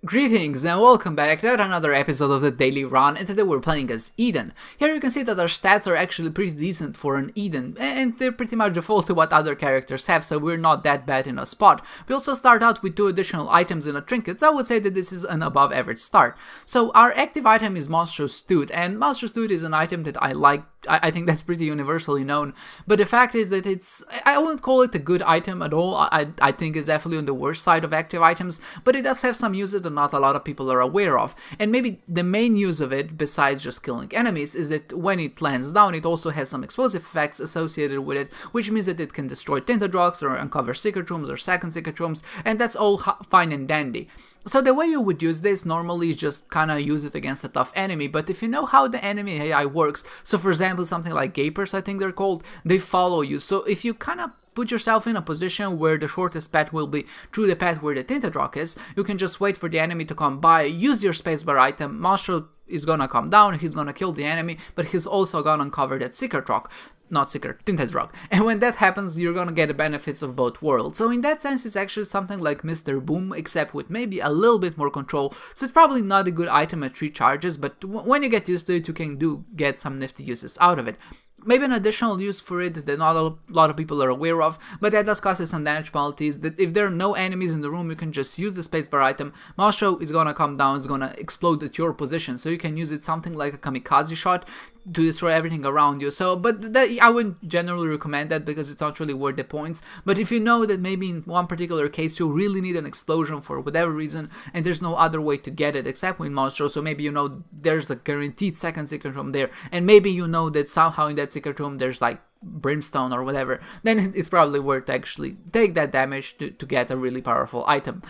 Greetings and welcome back to another episode of the Daily Run, and today we're playing as Eden. Here you can see that our stats are actually pretty decent for an Eden, and they're pretty much default to what other characters have, so we're not that bad in a spot. We also start out with 2 additional items and a trinket, so I would say that this is an above average start. So our active item is Monstrous Tooth, and Monstrous Tooth is an item that I like. I think that's pretty universally known, but the fact is that I wouldn't call it a good item at all. I think it's definitely on the worst side of active items, but it does have some uses that not a lot of people are aware of. And maybe the main use of it, besides just killing enemies, is that when it lands down, it also has some explosive effects associated with it, which means that it can destroy tinted rocks or uncover secret rooms or second secret rooms, and that's all fine and dandy. So the way you would use this normally is just kinda use it against a tough enemy, but if you know how the enemy AI works, so for example something like Gapers I think they're called, they follow you, so if you kinda put yourself in a position where the shortest path will be through the path where the tinted rock is, you can just wait for the enemy to come by, use your spacebar item, Monstro is gonna come down, he's gonna kill the enemy, but he's also gonna uncover that secret rock. Not secret, tinted rock. And when that happens, you're gonna get the benefits of both worlds. So in that sense, it's actually something like Mr. Boom, except with maybe a little bit more control. So it's probably not a good item at 3 charges, but when you get used to it, you can get some nifty uses out of it. Maybe an additional use for it that not a lot of people are aware of, but that does cause you some damage penalties, that if there are no enemies in the room, you can just use the spacebar item, Monstro is gonna come down, it's gonna explode at your position, so you can use it something like a kamikaze shot to destroy everything around you. So, but I wouldn't generally recommend that because it's not really worth the points, but if you know that maybe in one particular case you really need an explosion for whatever reason, and there's no other way to get it except with Monstro, so maybe you know there's a guaranteed second secret room there, and maybe you know that somehow in that secret room there's like brimstone or whatever, then it's probably worth to actually take that damage to get a really powerful item.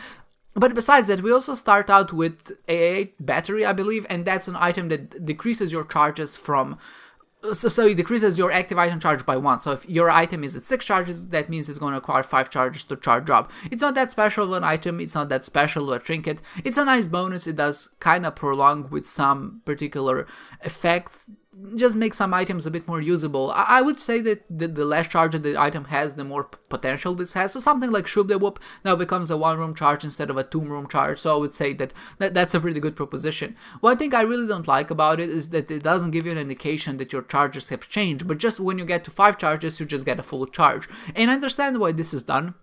But besides that, we also start out with a battery, I believe, and that's an item that decreases your charges from... So it decreases your active item charge by 1. So if your item is at 6 charges, that means it's going to require 5 charges to charge up. It's not that special of an item, it's not that special of a trinket. It's a nice bonus, it does kind of prolong with some particular effects, just make some items a bit more usable. I would say that the less charge the item has, the more potential this has. So something like Shoop the Whoop now becomes a 1-room charge instead of a 2-room charge, so I would say that's a pretty good proposition. One thing I really don't like about it is that it doesn't give you an indication that your charges have changed, but just when you get to 5 charges, you just get a full charge. And I understand why this is done.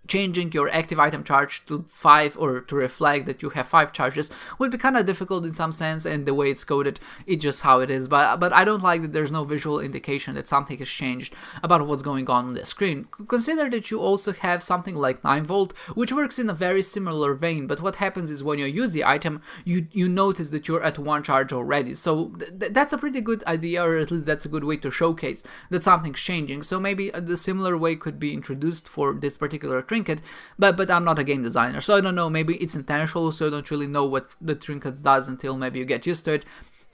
Changing your active item charge to 5 or to reflect that you have 5 charges would be kind of difficult in some sense, and the way it's coded, it's just how it is, but I don't like that there's no visual indication that something has changed about what's going on the screen. Consider that you also have something like 9V, which works in a very similar vein, but what happens is when you use the item, you notice that you're at 1 charge already, so that's a pretty good idea, or at least that's a good way to showcase that something's changing. So maybe the similar way could be introduced for this particular trinket, but I'm not a game designer, so I don't know, maybe it's intentional, so I don't really know what the trinket does until maybe you get used to it.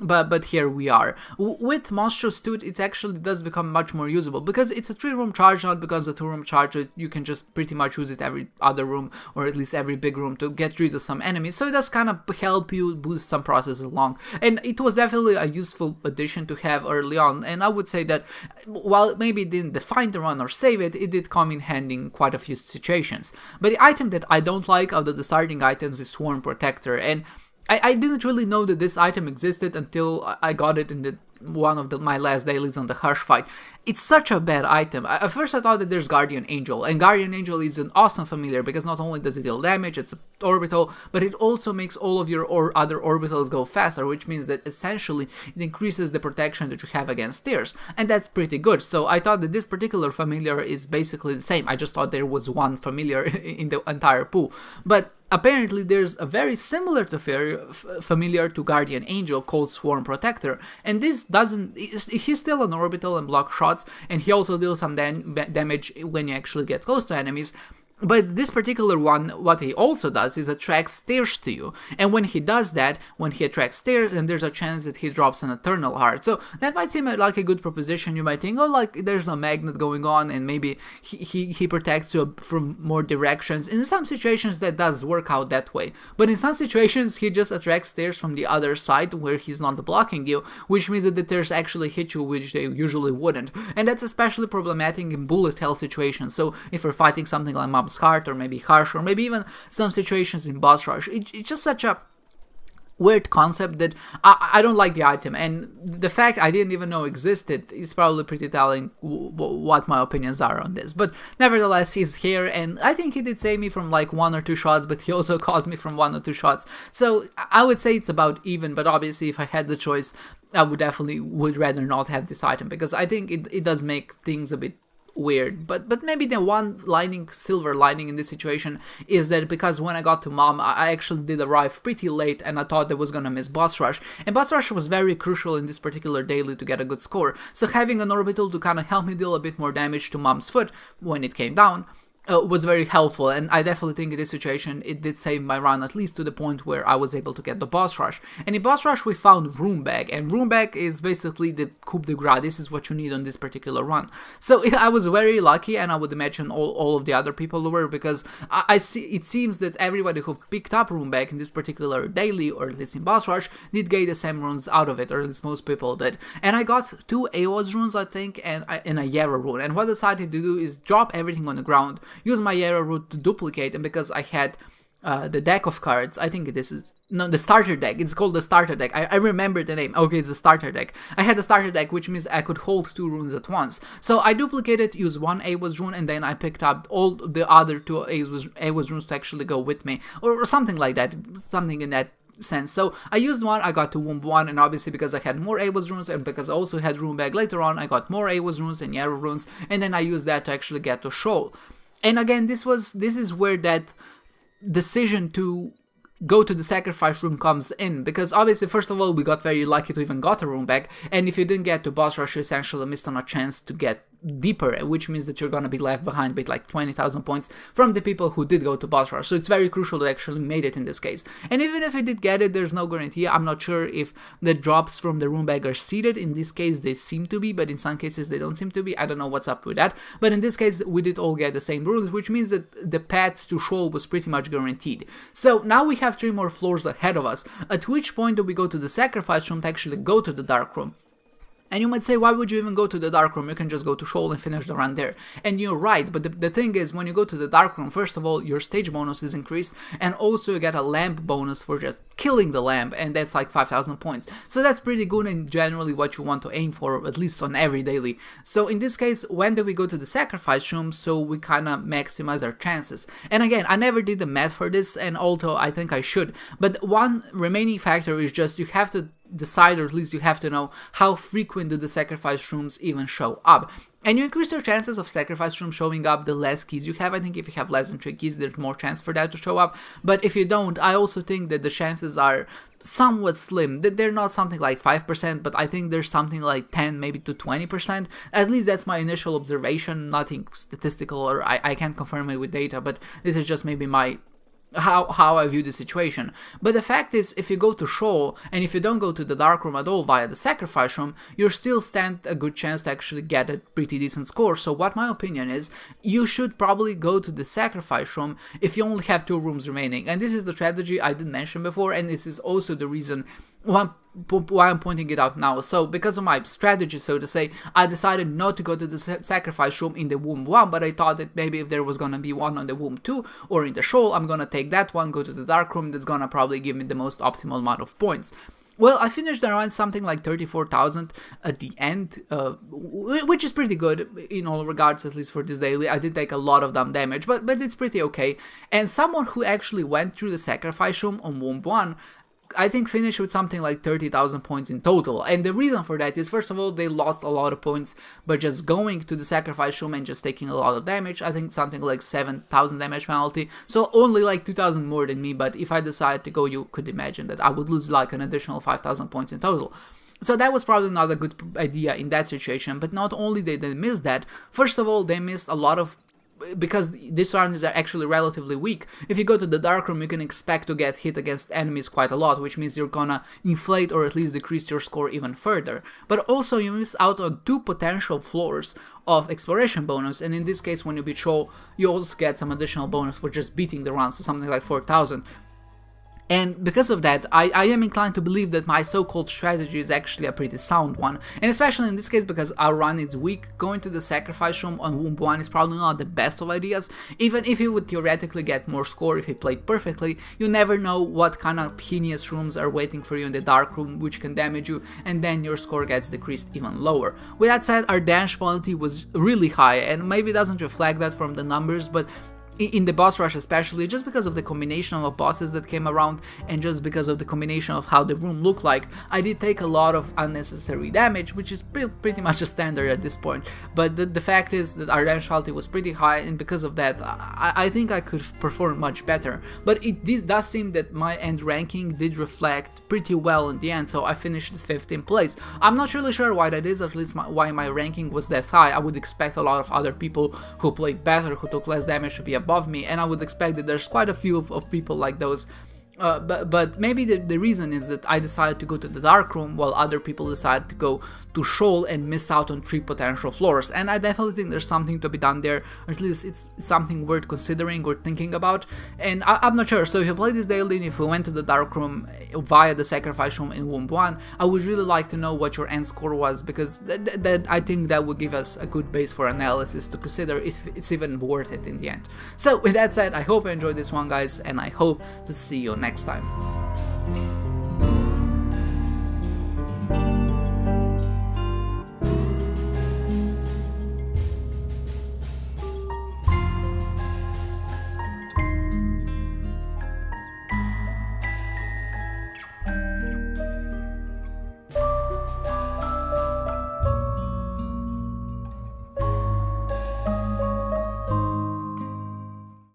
But here we are. With Monstrous Tooth, it actually does become much more usable, because it's a 3-room charge, not because a 2-room charge, you can just pretty much use it every other room, or at least every big room, to get rid of some enemies, so it does kind of help you boost some processes along, and it was definitely a useful addition to have early on, and I would say that while maybe it didn't define the run or save it, it did come in handy in quite a few situations. But the item that I don't like out of the starting items is Swarm Protector, and I didn't really know that this item existed until I got it in one of my last dailies on the Hush fight. It's such a bad item. At first I thought that there's Guardian Angel, and Guardian Angel is an awesome familiar because not only does it deal damage, it's orbital, but it also makes all of your other orbitals go faster, which means that essentially it increases the protection that you have against tears, and that's pretty good. So I thought that this particular familiar is basically the same. I just thought there was one familiar in the entire pool, but apparently there's a very similar to familiar to Guardian Angel called Swarm Protector, and this doesn't... He's still an orbital and block shots, and he also deals some damage when you actually get close to enemies. But this particular one, what he also does is attracts tears to you, and when he does that, when he attracts tears, then there's a chance that he drops an Eternal Heart. So that might seem like a good proposition. You might think, oh, like there's a magnet going on, and maybe he protects you from more directions. In some situations that does work out that way, but in some situations he just attracts tears from the other side where he's not blocking you, which means that the tears actually hit you, which they usually wouldn't, and that's especially problematic in bullet hell situations. So if you're fighting something like Mob mom's heart, or maybe harsh, or maybe even some situations in boss rush. It's just such a weird concept that I don't like the item, and the fact I didn't even know existed is probably pretty telling what my opinions are on this. But nevertheless, he's here, and I think he did save me from like 1 or 2 shots, but he also caused me from 1 or 2 shots. So I would say it's about even, but obviously if I had the choice, I would rather not have this item, because I think it does make things a bit weird. But maybe the one silver lining in this situation is that because when I got to mom, I actually did arrive pretty late, and I thought I was gonna miss boss rush, and boss rush was very crucial in this particular daily to get a good score. So having an orbital to kind of help me deal a bit more damage to mom's foot when it came down was very helpful, and I definitely think in this situation it did save my run, at least to the point where I was able to get the boss rush. And in boss rush we found rune bag, and rune bag is basically the coup de grace. This is what you need on this particular run. So I was very lucky, and I would imagine all of the other people were, because I see it seems that everybody who picked up rune bag in this particular daily, or at least in boss rush, did get the same runes out of it, or at least most people did. And I got 2 AOS runes, I think, and a Yarrow rune, and what I decided to do is drop everything on the ground, use my Yarrow root to duplicate, and because I had the deck of cards, I think this is, no, the starter deck, it's called the starter deck, I remember the name, okay, it's the starter deck. I had the starter deck, which means I could hold 2 runes at once. So I duplicated, used 1 AOS rune, and then I picked up all the other 2 AOS runes to actually go with me, or something like that, something in that sense. So I used 1, I got to womb 1, and obviously because I had more AOS runes, and because I also had rune bag later on, I got more AOS runes and Yarrow runes, and then I used that to actually get to Shoal. And again, this is where that decision to go to the sacrifice room comes in, because obviously first of all we got very lucky to even got a rune bag, and if you didn't get to boss rush, you essentially missed on a chance to get deeper, which means that you're gonna be left behind with like 20,000 points from the people who did go to boss rush. So it's very crucial to actually made it in this case. And even if I did get it, there's no guarantee. I'm not sure if the drops from the rune bag are seeded. In this case they seem to be, but in some cases they don't seem to be. I don't know what's up with that, but in this case we did all get the same runes, which means that the path to Shoal was pretty much guaranteed. So now we have 3 more floors ahead of us, at which point do we go to the sacrifice room to actually go to the dark room. And you might say, why would you even go to the dark room? You can just go to Shoal and finish the run there. And you're right, but the thing is, when you go to the dark room, first of all, your stage bonus is increased, and also you get a lamp bonus for just killing the lamp, and that's like 5,000 points. So that's pretty good, and generally what you want to aim for, at least on every daily. So in this case, when do we go to the sacrifice room, so we kind of maximize our chances? And again, I never did the math for this, and although I think I should, but one remaining factor is just you have to decide, or at least you have to know, how frequent do the sacrifice rooms even show up. And you increase your chances of sacrifice room showing up the less keys you have. I think if you have less than 3 keys, there's more chance for that to show up. But if you don't, I also think that the chances are somewhat slim. They're not something like 5%, but I think there's something like 10, maybe to 20%. At least that's my initial observation, nothing statistical, or I can't confirm it with data, but this is just maybe my how I view the situation. But the fact is, if you go to Shoal, and if you don't go to the dark room at all via the sacrifice room, you still stand a good chance to actually get a pretty decent score. So what my opinion is, you should probably go to the sacrifice room if you only have 2 rooms remaining. And this is the strategy I did mention before, and this is also the reason why I'm pointing it out now. So because of my strategy, so to say, I decided not to go to the sacrifice room in the womb 1, but I thought that maybe if there was gonna be one on the womb 2 or in the Shoal, I'm gonna take that one, go to the dark room, that's gonna probably give me the most optimal amount of points. Well, I finished around something like 34,000 at the end, which is pretty good in all regards, at least for this daily. I did take a lot of damage, but it's pretty okay. And someone who actually went through the sacrifice room on womb 1, I think finished with something like 30,000 points in total. And the reason for that is, first of all, they lost a lot of points by just going to the sacrifice room and just taking a lot of damage. I think something like 7,000 damage penalty, so only like 2,000 more than me. But if I decided to go, you could imagine that I would lose like an additional 5,000 points in total. So that was probably not a good idea in that situation. But not only did they miss that, first of all, they missed a lot of, because these rounds are actually relatively weak. If you go to the dark room, you can expect to get hit against enemies quite a lot, which means you're gonna inflate or at least decrease your score even further. But also you miss out on 2 potential floors of exploration bonus, and in this case when you beat Shoal, you also get some additional bonus for just beating the round, so something like 4,000. And because of that, I am inclined to believe that my so-called strategy is actually a pretty sound one, and especially in this case because our run is weak, going to the sacrifice room on Womb 1 is probably not the best of ideas. Even if you would theoretically get more score if you played perfectly, you never know what kind of heinous rooms are waiting for you in the dark room which can damage you, and then your score gets decreased even lower. With that said, our damage penalty was really high, and maybe it doesn't reflect that from the numbers, but in the boss rush especially, just because of the combination of bosses that came around and just because of the combination of how the room looked like, I did take a lot of unnecessary damage, which is pretty much a standard at this point. But the fact is that our damage penalty was pretty high, and because of that, I think I could perform much better. But this does seem that my end ranking did reflect pretty well in the end, so I finished 15th place. I'm not really sure why that is, at least why my ranking was that high. I would expect a lot of other people who played better, who took less damage, to be above me, and I would expect that there's quite a few of people like those. But maybe the reason is that I decided to go to the dark room while other people decided to go to Shoal and miss out on 3 potential floors, and I definitely think there's something to be done there, or at least it's something worth considering or thinking about, and I'm not sure. So if you play this daily and if we went to the dark room via the sacrifice room in Womb 1, I would really like to know what your end score was, because I think that would give us a good base for analysis to consider if it's even worth it in the end. So with that said, I hope you enjoyed this one, guys, and I hope to see you next time.